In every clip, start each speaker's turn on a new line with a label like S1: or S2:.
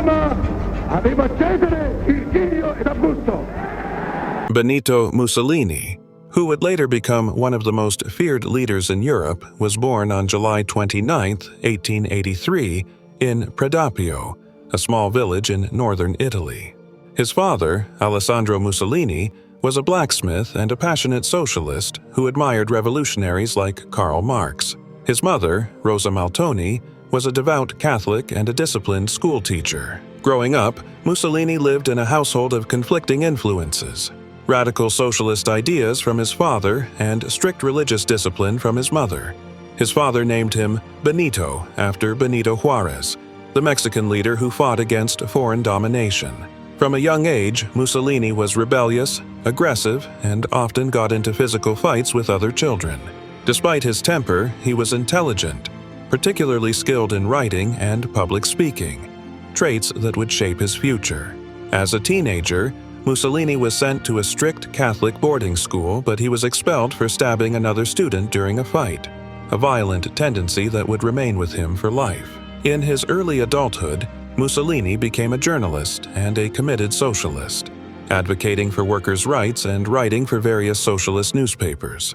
S1: chiama a ribaccetere il Giglio ed Augusto.
S2: Benito Mussolini, who would later become one of the most feared leaders in Europe, was born on July 29, 1883, in Predappio, a small village in northern Italy. His father, Alessandro Mussolini, was a blacksmith and a passionate socialist who admired revolutionaries like Karl Marx. His mother, Rosa Maltoni, was a devout Catholic and a disciplined schoolteacher. Growing up, Mussolini lived in a household of conflicting influences: radical socialist ideas from his father and strict religious discipline from his mother. His father named him Benito after Benito Juarez, the Mexican leader who fought against foreign domination. From a young age, Mussolini was rebellious, aggressive, and often got into physical fights with other children. Despite his temper, he was intelligent, particularly skilled in writing and public speaking, traits that would shape his future. As a teenager, Mussolini was sent to a strict Catholic boarding school, but he was expelled for stabbing another student during a fight, a violent tendency that would remain with him for life. In his early adulthood, Mussolini became a journalist and a committed socialist, advocating for workers' rights and writing for various socialist newspapers.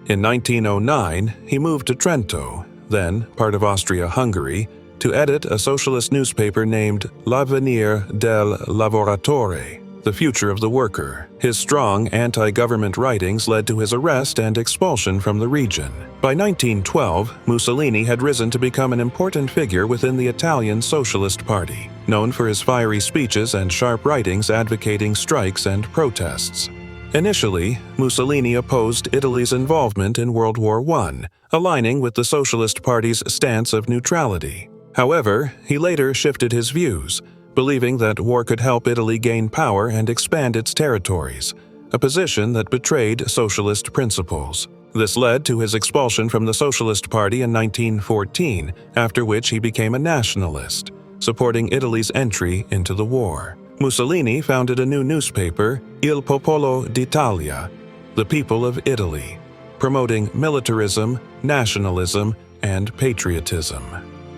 S2: In 1909, he moved to Trento, then part of Austria-Hungary, to edit a socialist newspaper named L'Avvenir del Lavoratore, the future of the worker. His strong anti-government writings led to his arrest and expulsion from the region. By 1912, Mussolini had risen to become an important figure within the Italian Socialist Party, known for his fiery speeches and sharp writings advocating strikes and protests. Initially, Mussolini opposed Italy's involvement in World War I, aligning with the Socialist Party's stance of neutrality. However, he later shifted his views, believing that war could help Italy gain power and expand its territories, a position that betrayed socialist principles. This led to his expulsion from the Socialist Party in 1914, after which he became a nationalist, supporting Italy's entry into the war. Mussolini founded a new newspaper, Il Popolo d'Italia, the People of Italy, promoting militarism, nationalism, and patriotism.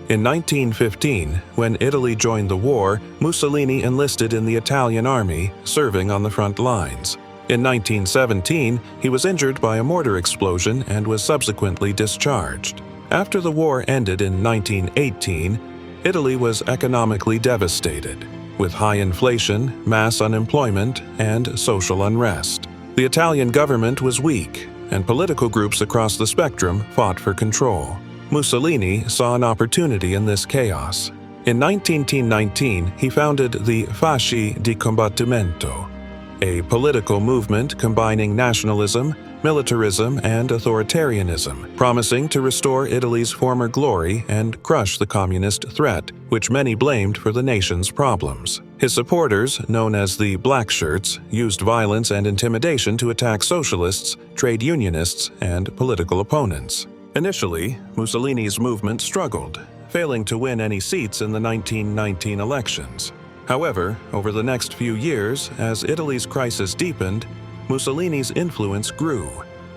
S2: In 1915, when Italy joined the war, Mussolini enlisted in the Italian army, serving on the front lines. In 1917, he was injured by a mortar explosion and was subsequently discharged. After the war ended in 1918, Italy was economically devastated, with high inflation, mass unemployment, and social unrest. The Italian government was weak, and political groups across the spectrum fought for control. Mussolini saw an opportunity in this chaos. In 1919, he founded the Fasci di Combattimento, a political movement combining nationalism, militarism, and authoritarianism, promising to restore Italy's former glory and crush the communist threat, which many blamed for the nation's problems. His supporters, known as the Black Shirts, used violence and intimidation to attack socialists, trade unionists, and political opponents. Initially, Mussolini's movement struggled, failing to win any seats in the 1919 elections. However, over the next few years, as Italy's crisis deepened, Mussolini's influence grew,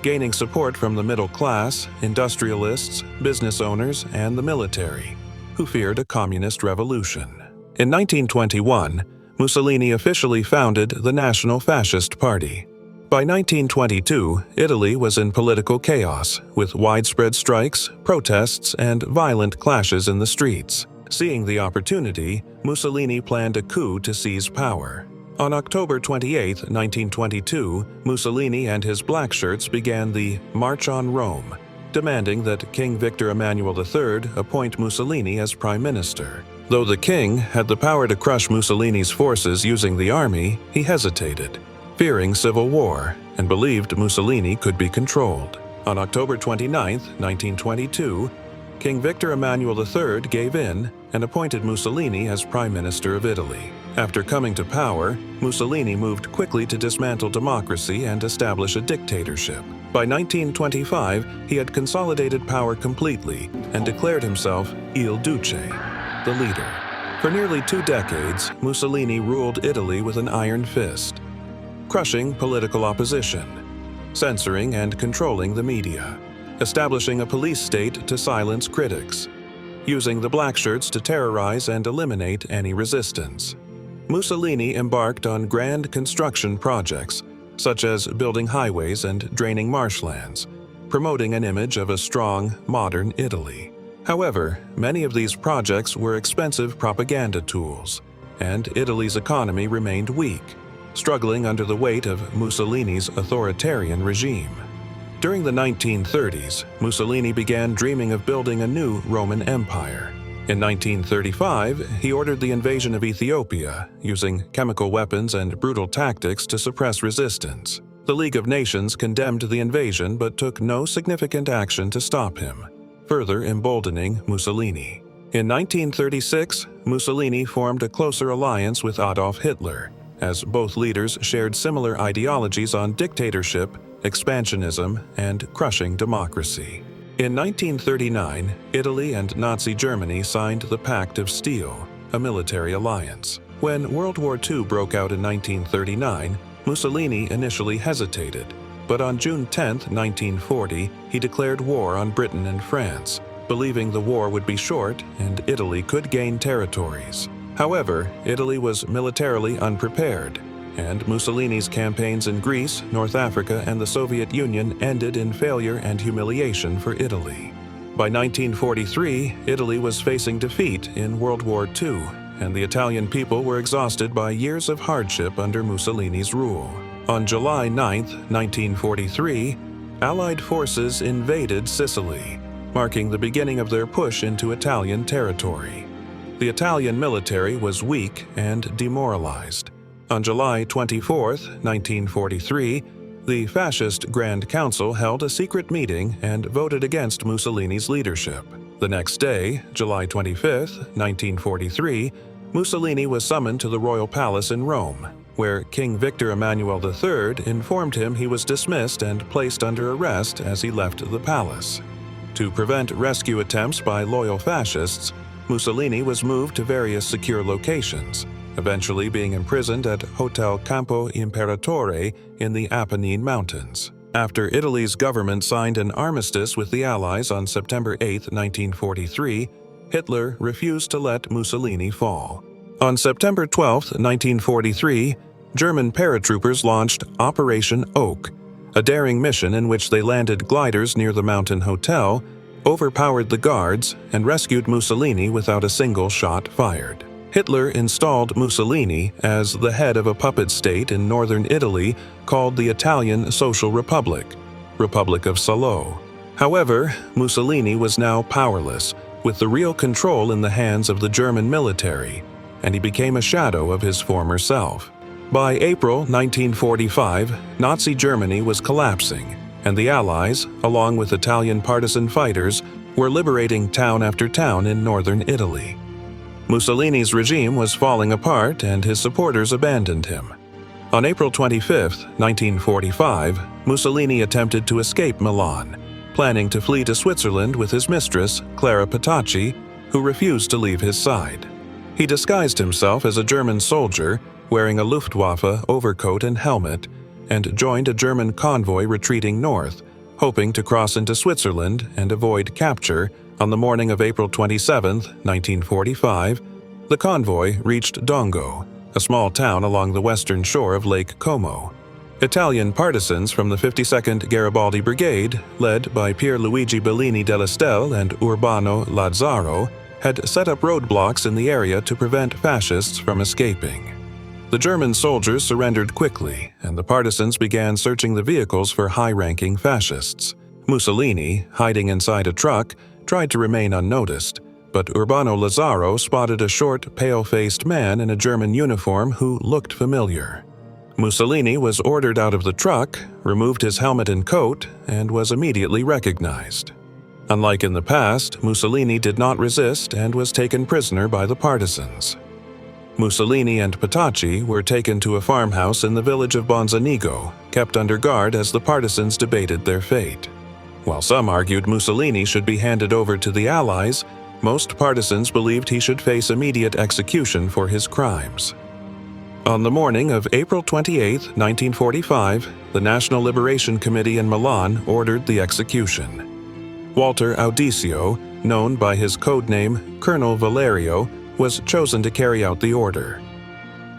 S2: gaining support from the middle class, industrialists, business owners, and the military, who feared a communist revolution. In 1921, Mussolini officially founded the National Fascist Party. By 1922, Italy was in political chaos, with widespread strikes, protests, and violent clashes in the streets. Seeing the opportunity, Mussolini planned a coup to seize power. On October 28, 1922, Mussolini and his Black Shirts began the March on Rome, demanding that King Victor Emmanuel III appoint Mussolini as prime minister. Though the king had the power to crush Mussolini's forces using the army, he hesitated, fearing civil war, and believed Mussolini could be controlled. On October 29, 1922, King Victor Emmanuel III gave in and appointed Mussolini as Prime Minister of Italy. After coming to power, Mussolini moved quickly to dismantle democracy and establish a dictatorship. By 1925, he had consolidated power completely and declared himself Il Duce, the leader. For nearly 2 decades, Mussolini ruled Italy with an iron fist, crushing political opposition, censoring and controlling the media, establishing a police state to silence critics, using the blackshirts to terrorize and eliminate any resistance. Mussolini embarked on grand construction projects, such as building highways and draining marshlands, promoting an image of a strong, modern Italy. However, many of these projects were expensive propaganda tools, and Italy's economy remained weak, struggling under the weight of Mussolini's authoritarian regime. During the 1930s, Mussolini began dreaming of building a new Roman Empire. In 1935, he ordered the invasion of Ethiopia, using chemical weapons and brutal tactics to suppress resistance. The League of Nations condemned the invasion but took no significant action to stop him, further emboldening Mussolini. In 1936, Mussolini formed a closer alliance with Adolf Hitler, as both leaders shared similar ideologies on dictatorship, expansionism, and crushing democracy. In 1939, Italy and Nazi Germany signed the Pact of Steel, a military alliance. When World War II broke out in 1939, Mussolini initially hesitated, but on June 10, 1940, he declared war on Britain and France, believing the war would be short and Italy could gain territories. However, Italy was militarily unprepared, and Mussolini's campaigns in Greece, North Africa, and the Soviet Union ended in failure and humiliation for Italy. By 1943, Italy was facing defeat in World War II, and the Italian people were exhausted by years of hardship under Mussolini's rule. On July 9, 1943, Allied forces invaded Sicily, marking the beginning of their push into Italian territory. The Italian military was weak and demoralized. On July 24, 1943, the Fascist Grand Council held a secret meeting and voted against Mussolini's leadership. The next day, July 25, 1943, Mussolini was summoned to the royal palace in Rome, where King Victor Emmanuel III informed him he was dismissed and placed under arrest as he left the palace. To prevent rescue attempts by loyal fascists, Mussolini was moved to various secure locations, eventually being imprisoned at Hotel Campo Imperatore in the Apennine Mountains. After Italy's government signed an armistice with the Allies on September 8, 1943, Hitler refused to let Mussolini fall. On September 12, 1943, German paratroopers launched Operation Oak, a daring mission in which they landed gliders near the mountain hotel, overpowered the guards, and rescued Mussolini without a single shot fired. Hitler installed Mussolini as the head of a puppet state in northern Italy called the Italian Social Republic, Republic of Salo. However, Mussolini was now powerless, with the real control in the hands of the German military, and he became a shadow of his former self. By April 1945, Nazi Germany was collapsing, and the Allies, along with Italian partisan fighters, were liberating town after town in northern Italy. Mussolini's regime was falling apart and his supporters abandoned him. On April 25, 1945, Mussolini attempted to escape Milan, planning to flee to Switzerland with his mistress, Clara Petacci, who refused to leave his side. He disguised himself as a German soldier, wearing a Luftwaffe overcoat and helmet, and joined a German convoy retreating north, hoping to cross into Switzerland and avoid capture. On the morning of April 27, 1945, the convoy reached Dongo, a small town along the western shore of Lake Como. Italian partisans from the 52nd Garibaldi Brigade, led by Pierluigi Bellini dell'Estelle and Urbano Lazzaro, had set up roadblocks in the area to prevent fascists from escaping. The German soldiers surrendered quickly, and the partisans began searching the vehicles for high-ranking fascists. Mussolini, hiding inside a truck, tried to remain unnoticed, but Urbano Lazzaro spotted a short, pale-faced man in a German uniform who looked familiar. Mussolini was ordered out of the truck, removed his helmet and coat, and was immediately recognized. Unlike in the past, Mussolini did not resist and was taken prisoner by the partisans. Mussolini and Petacci were taken to a farmhouse in the village of Bonzanigo, kept under guard as the partisans debated their fate. While some argued Mussolini should be handed over to the Allies, most partisans believed he should face immediate execution for his crimes. On the morning of April 28, 1945, the National Liberation Committee in Milan ordered the execution. Walter Audicio, known by his codename Colonel Valerio, was chosen to carry out the order.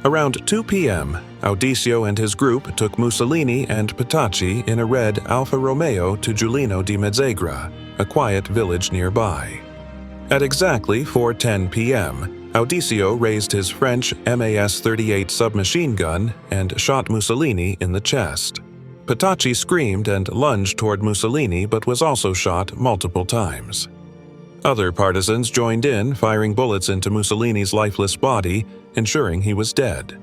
S2: Around 2 p.m., Audicio and his group took Mussolini and Petacci in a red Alfa Romeo to Giulino di Mezzegra, a quiet village nearby. At exactly 4:10 p.m., Audicio raised his French MAS-38 submachine gun and shot Mussolini in the chest. Petacci screamed and lunged toward Mussolini but was also shot multiple times. Other partisans joined in, firing bullets into Mussolini's lifeless body, ensuring he was dead.